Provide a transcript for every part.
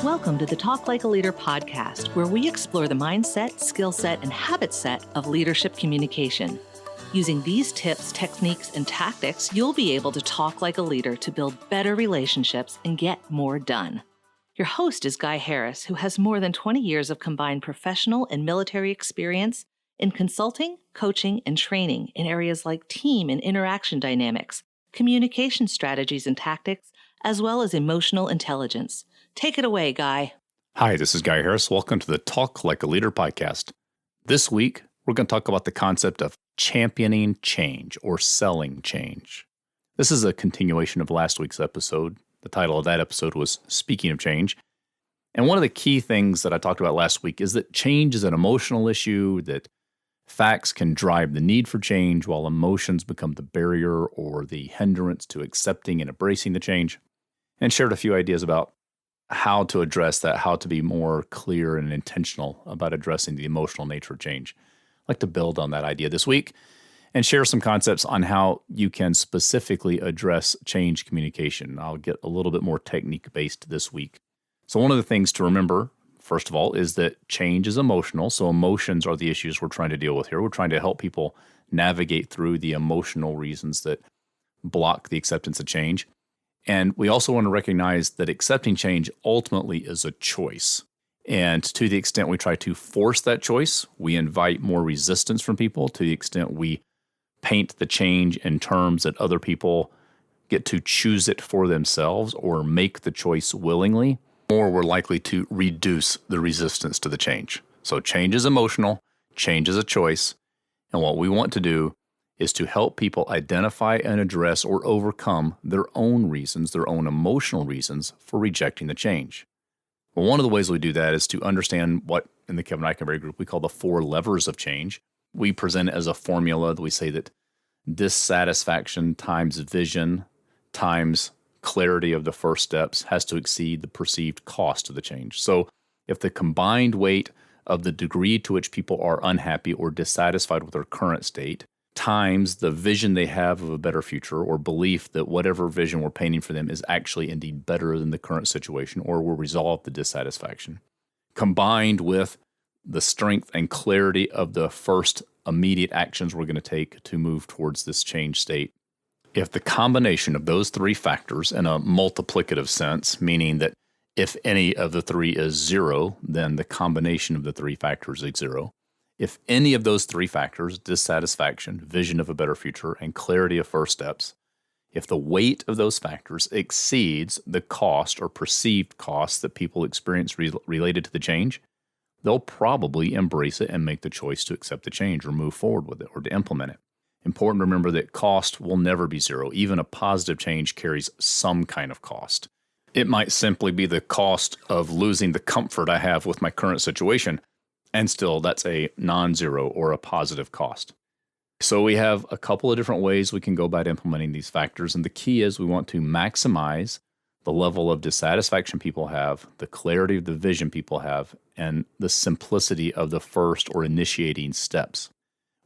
Welcome to the Talk Like a Leader podcast, where we explore the mindset, skill set, and habit set of leadership communication. Using these tips, techniques, and tactics, you'll be able to talk like a leader to build better relationships and get more done. Your host is Guy Harris, who has more than 20 years of combined professional and military experience in consulting, coaching, and training in areas like team and interaction dynamics, communication strategies and tactics, as well as emotional intelligence. Take it away, Guy. Hi, this is Guy Harris. Welcome to the Talk Like a Leader podcast. This week, we're going to talk about the concept of championing change or selling change. This is a continuation of last week's episode. The title of that episode was Speaking of Change. And one of the key things that I talked about last week is that change is an emotional issue, that facts can drive the need for change while emotions become the barrier or the hindrance to accepting and embracing the change, and shared a few ideas about how to address that, how to be more clear and intentional about addressing the emotional nature of change. I'd like to build on that idea this week and share some concepts on how you can specifically address change communication. I'll get a little bit more technique-based this week. So one of the things to remember, first of all, is that change is emotional. So emotions are the issues we're trying to deal with here. We're trying to help people navigate through the emotional reasons that block the acceptance of change. And we also want to recognize that accepting change ultimately is a choice. And to the extent we try to force that choice, we invite more resistance from people. To the extent we paint the change in terms that other people get to choose it for themselves or make the choice willingly, more we're likely to reduce the resistance to the change. So change is emotional, change is a choice. And what we want to do is to help people identify and address or overcome their own reasons, their own emotional reasons for rejecting the change. Well, one of the ways we do that is to understand what, in the Kevin Eikenberry group, we call the 4 levers of change. We present it as a formula that we say that dissatisfaction times vision times clarity of the first steps has to exceed the perceived cost of the change. So if the combined weight of the degree to which people are unhappy or dissatisfied with their current state times the vision they have of a better future or belief that whatever vision we're painting for them is actually indeed better than the current situation or will resolve the dissatisfaction, combined with the strength and clarity of the first immediate actions we're going to take to move towards this change state. If the combination of those 3 factors in a multiplicative sense, meaning that if any of the 3 is 0, then the combination of the 3 factors is 0. If any of those 3 factors, dissatisfaction, vision of a better future, and clarity of first steps, if the weight of those factors exceeds the cost or perceived cost that people experience related to the change, they'll probably embrace it and make the choice to accept the change or move forward with it or to implement it. Important to remember that cost will never be 0. Even a positive change carries some kind of cost. It might simply be the cost of losing the comfort I have with my current situation, and still that's a non-zero or a positive cost. So we have a couple of different ways we can go about implementing these factors, and the key is we want to maximize the level of dissatisfaction people have, the clarity of the vision people have, and the simplicity of the first or initiating steps.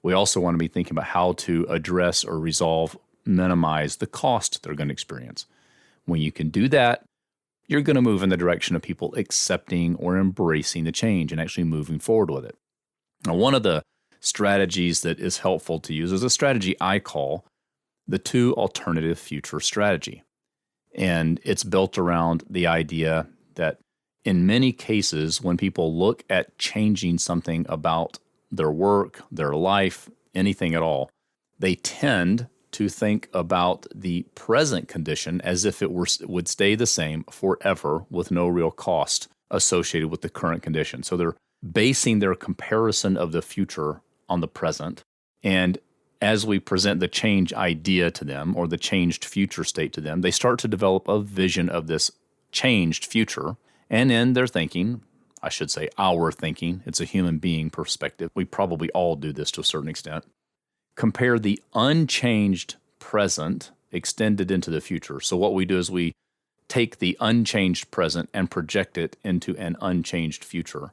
We also want to be thinking about how to address or resolve, minimize the cost they're going to experience. When you can do that, you're going to move in the direction of people accepting or embracing the change and actually moving forward with it. Now, one of the strategies that is helpful to use is a strategy I call the 2 alternative future strategy. And it's built around the idea that in many cases, when people look at changing something about their work, their life, anything at all, they tend to think about the present condition as if it would stay the same forever with no real cost associated with the current condition. So they're basing their comparison of the future on the present. And as we present the change idea to them or the changed future state to them, they start to develop a vision of this changed future. And in their thinking, I should say our thinking, it's a human being perspective. We probably all do this to a certain extent. Compare the unchanged present extended into the future. So what we do is we take the unchanged present and project it into an unchanged future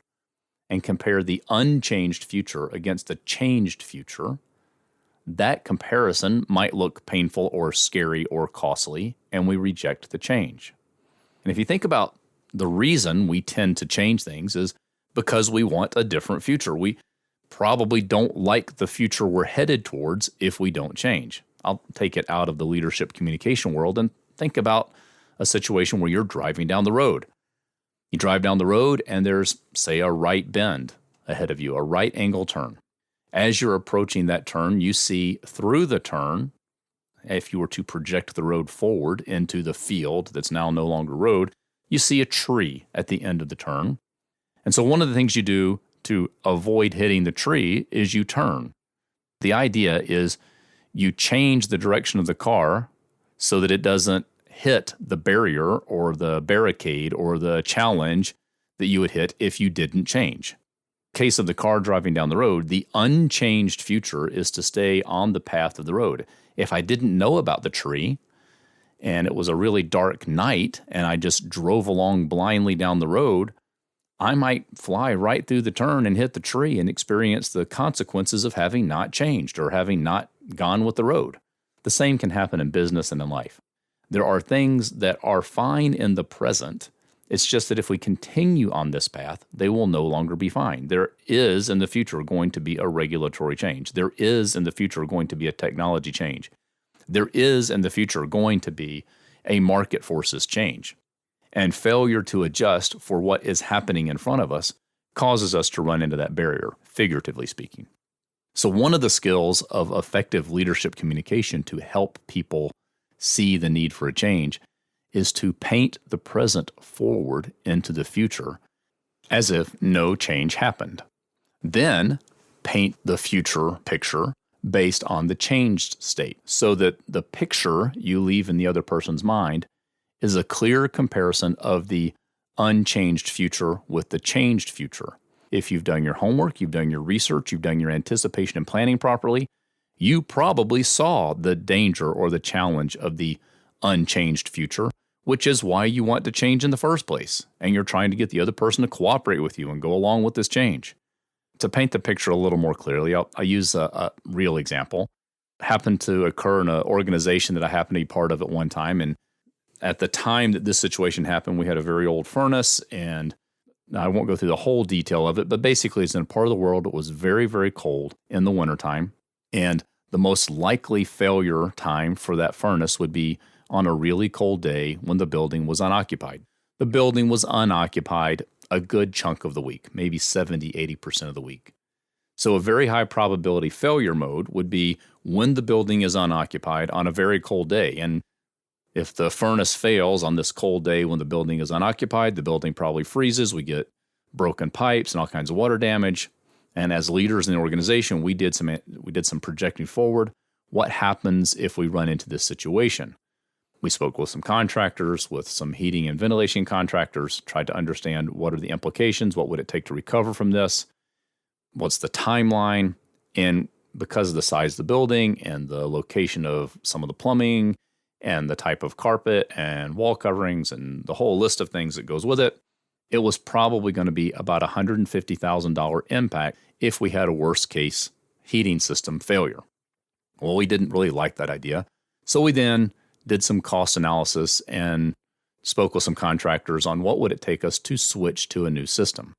and compare the unchanged future against a changed future. That comparison might look painful or scary or costly, and we reject the change. And if you think about The reason we tend to change things is because we want a different future. We probably don't like the future we're headed towards if we don't change. I'll take it out of the leadership communication world and think about a situation where you're driving down the road. You drive down the road and there's, say, a right bend ahead of you, a right angle turn. As you're approaching that turn, you see through the turn, if you were to project the road forward into the field that's now no longer road, you see a tree at the end of the turn. And so one of the things you do to avoid hitting the tree is you turn. The idea is you change the direction of the car so that it doesn't hit the barrier or the barricade or the challenge that you would hit if you didn't change. Case of the car driving down the road, the unchanged future is to stay on the path of the road. If I didn't know about the tree and it was a really dark night and I just drove along blindly down the road, I might fly right through the turn and hit the tree and experience the consequences of having not changed or having not gone with the road. The same can happen in business and in life. There are things that are fine in the present. It's just that if we continue on this path, they will no longer be fine. There is in the future going to be a regulatory change. There is in the future going to be a technology change. There is in the future going to be a market forces change. And failure to adjust for what is happening in front of us causes us to run into that barrier, figuratively speaking. So one of the skills of effective leadership communication to help people see the need for a change is to paint the present forward into the future as if no change happened. Then paint the future picture based on the changed state so that the picture you leave in the other person's mind is a clear comparison of the unchanged future with the changed future. If you've done your homework, you've done your research, you've done your anticipation and planning properly, you probably saw the danger or the challenge of the unchanged future, which is why you want to change in the first place. And you're trying to get the other person to cooperate with you and go along with this change. To paint the picture a little more clearly, I'll use a real example. It happened to occur in an organization that I happened to be part of at one time. And at the time that this situation happened, we had a very old furnace, and I won't go through the whole detail of it, but basically it's in a part of the world that was very, very cold in the wintertime. And the most likely failure time for that furnace would be on a really cold day when the building was unoccupied. The building was unoccupied a good chunk of the week, maybe 70, 80% of the week. So a very high probability failure mode would be when the building is unoccupied on a very cold day. And if the furnace fails on this cold day when the building is unoccupied, the building probably freezes. We get broken pipes and all kinds of water damage. And as leaders in the organization, we did some projecting forward. What happens if we run into this situation? We spoke with some contractors, with some heating and ventilation contractors, tried to understand what are the implications, what would it take to recover from this, what's the timeline, and because of the size of the building and the location of some of the plumbing and the type of carpet and wall coverings and the whole list of things that goes with it, it was probably going to be about $150,000 impact if we had a worst case heating system failure. Well, we didn't really like that idea. So we then did some cost analysis and spoke with some contractors on what would it take us to switch to a new system.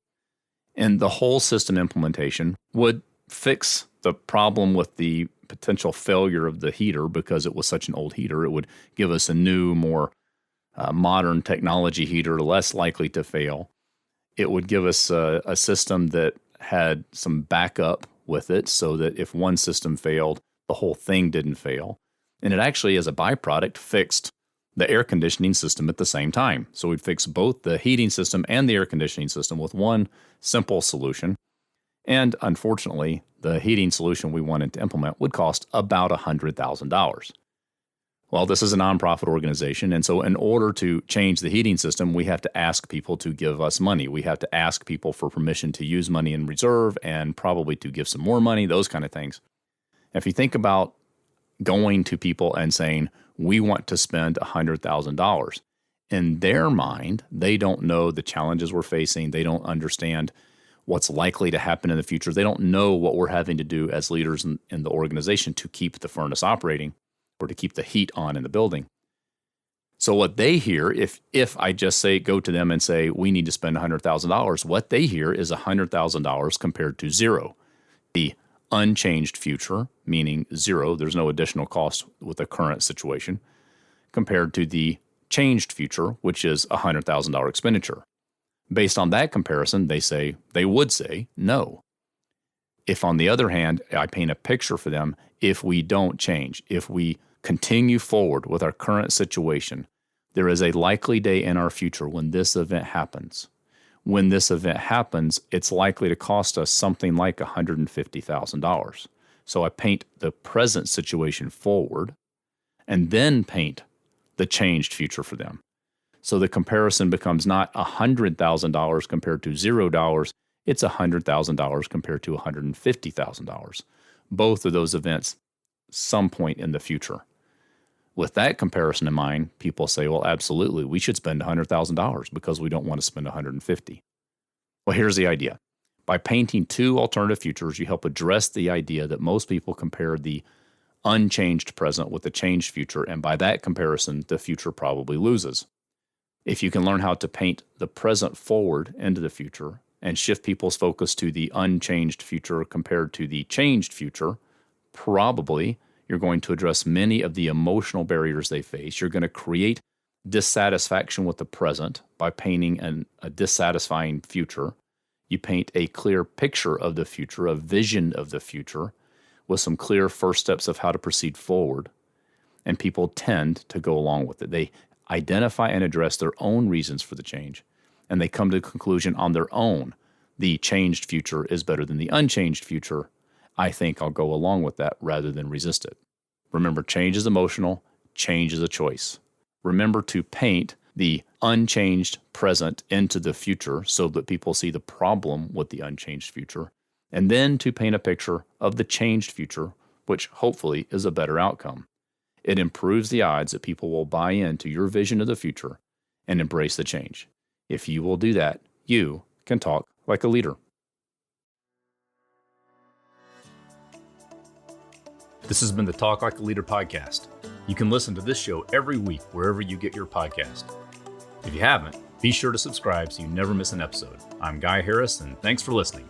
And the whole system implementation would fix the problem with the potential failure of the heater because it was such an old heater. It would give us a new, more modern technology heater, less likely to fail. It would give us a system that had some backup with it so that if one system failed, the whole thing didn't fail. And it actually, as a byproduct, fixed the air conditioning system at the same time. So we'd fix both the heating system and the air conditioning system with one simple solution. And unfortunately, the heating solution we wanted to implement would cost about $100,000. Well, this is a nonprofit organization, and so in order to change the heating system, we have to ask people to give us money. We have to ask people for permission to use money in reserve and probably to give some more money, those kind of things. If you think about going to people and saying, we want to spend $100,000, in their mind, they don't know the challenges we're facing. They don't understand what's likely to happen in the future. They don't know what we're having to do as leaders in the organization to keep the furnace operating or to keep the heat on in the building. So what they hear, if I just say, go to them and say, we need to spend $100,000, what they hear is $100,000 compared to zero. The unchanged future, meaning zero, there's no additional cost with the current situation, compared to the changed future, which is a $100,000 expenditure. Based on that comparison, they would say no. If, on the other hand, I paint a picture for them, if we don't change, if we continue forward with our current situation, there is a likely day in our future when this event happens. When this event happens, it's likely to cost us something like $150,000. So I paint the present situation forward and then paint the changed future for them. So the comparison becomes not $100,000 compared to $0. It's $100,000 compared to $150,000. Both of those events some point in the future. With that comparison in mind, people say, well, absolutely, we should spend $100,000 because we don't want to spend $150,000. Well, here's the idea. By painting two alternative futures, you help address the idea that most people compare the unchanged present with the changed future, and by that comparison, the future probably loses. If you can learn how to paint the present forward into the future and shift people's focus to the unchanged future compared to the changed future, probably you're going to address many of the emotional barriers they face. You're going to create dissatisfaction with the present by painting a dissatisfying future. You paint a clear picture of the future, a vision of the future, with some clear first steps of how to proceed forward. And people tend to go along with it. They identify and address their own reasons for the change, and they come to the conclusion on their own, the changed future is better than the unchanged future. I think I'll go along with that rather than resist it. Remember, change is emotional, change is a choice. Remember to paint the unchanged present into the future so that people see the problem with the unchanged future, and then to paint a picture of the changed future, which hopefully is a better outcome. It improves the odds that people will buy into your vision of the future and embrace the change. If you will do that, you can talk like a leader. This has been the Talk Like a Leader podcast. You can listen to this show every week wherever you get your podcast. If you haven't, be sure to subscribe so you never miss an episode. I'm Guy Harris, and thanks for listening.